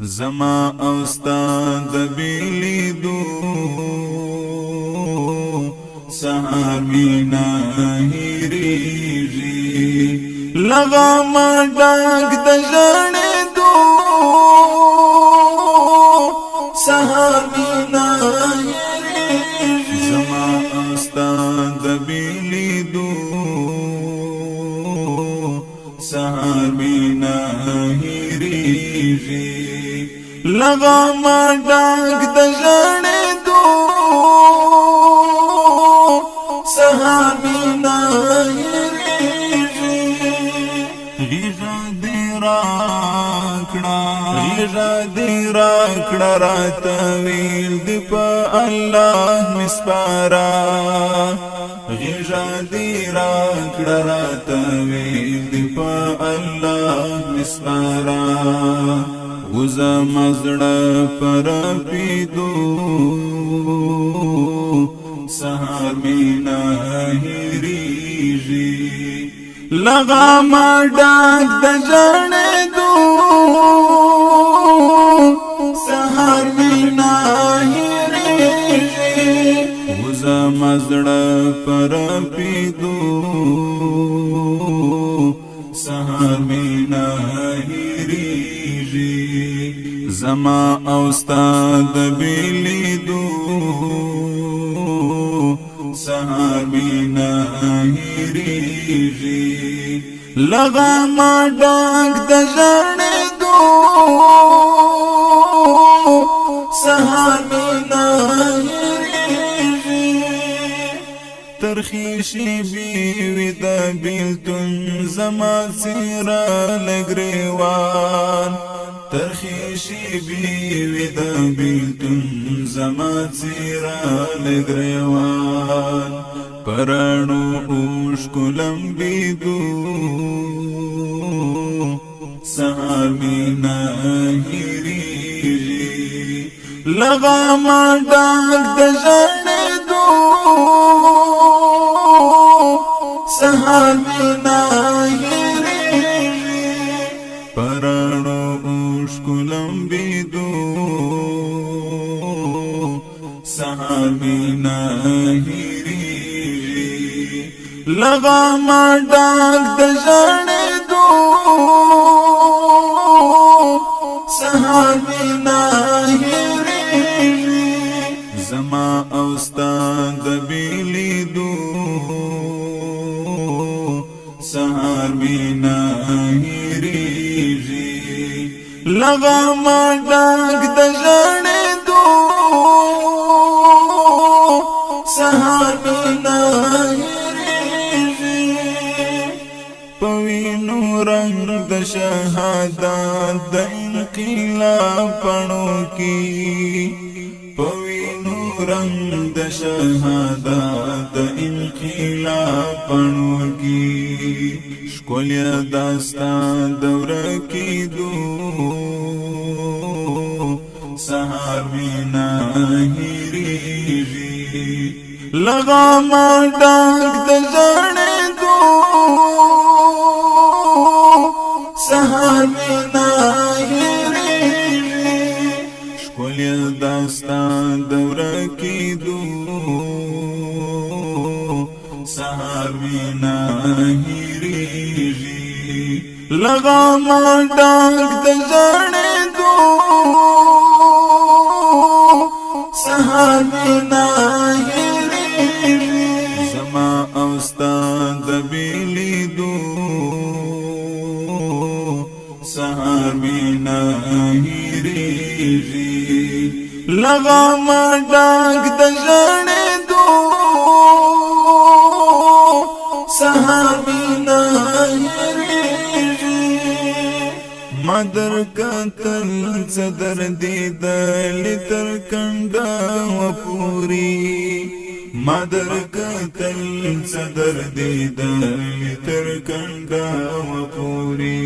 زما او ستا د بیلیدو سهار مینا هیریږي لغما ډاک د ژړېدو سهار مینا هیریږي زما او ستا د بیلیدو سهار مینا هیریږي لغما ډاک د ژړېدو سهار مینا هیریږي غیږه دې راکړه راته ویل دې په الله مې سپاره غیږه دې راکړه راته ویل دې په الله مې سپاره وزا مزړه پر پیدو سهار مینا هیریږي لغما ډاک د ژړېدو سهار مینا هیریږي وزا مزړه پر پیدو سهار مینا هیریږي زما او ستا د بیلیدو سهار مینا هیریږي لغما ډاک د ژړېدو سهار مینا هیریږي ترخی شیبی وی د بیلتون زما څیره لګریوان ترخی شیبی وی د بیلتون زما څیره لګریوان پرانو اوښکو لمبېدو سهار مینا هیریږي لغما ډاک د ژړېدو سهار مینا هیریږي پرانو اوښکو لمبېدو سهار مینا هیریږي لغما ډاک د ژړېدو سهار مینا هیریږي زما او ستا د بیلیدو سهار مینا هیریږي لغما ډاک د ژړېدو سهار مینا هیریږي پوینو رنگ د شهادت د انقلاب پڼو کې پوینو رنگ د شهادت د انقلاب پڼو کې ښکلیا داستان دوره کېدو سهار مینا هیریږي لغما ډاک د ژړېدو سهار مینا هیریږي ښکلیا داستان دوره کېدو سهار مینا هیریږي لغما ډاک د ژړېدو سهار مینا هیریږي زما او ستا د بیلیدو سهار مینا هیریږي لغما ډاک د ژړېدو سهار مینا هیریږي مدر کتل صدر دیدل تر کنده و پوری مدر کتل صدر دیدل تر کنده و پوری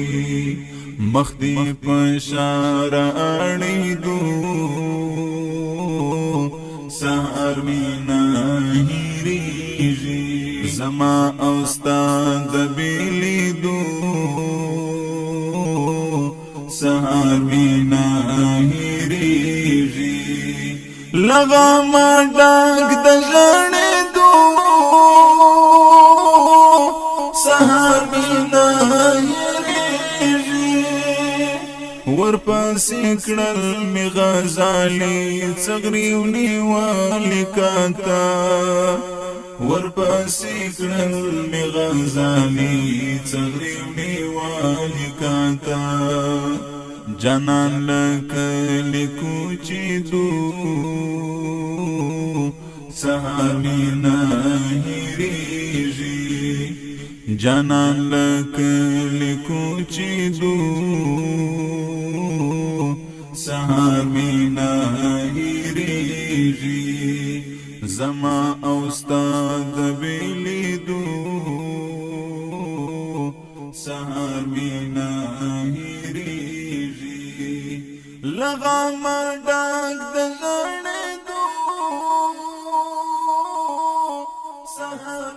مخدی پشار اړېدو سهار مینا هیریږي زما او ستا د بیلیدو سهار مینا هیریږي لغم ډاک د ژړې دو سهار مینا هیریږي ورپسې کړل می غزالي څغريو نیوالي کاته ورپسې کړل می غزالي څغريو نیوالي کاته جانان لکلی کوچی دو سهار مینا هیریږي جانان لکلی کوچی دو سهار مینا هیریږي زما او استاد بیلی دو سهار مینا لغم ډاک د ژړې دو سهار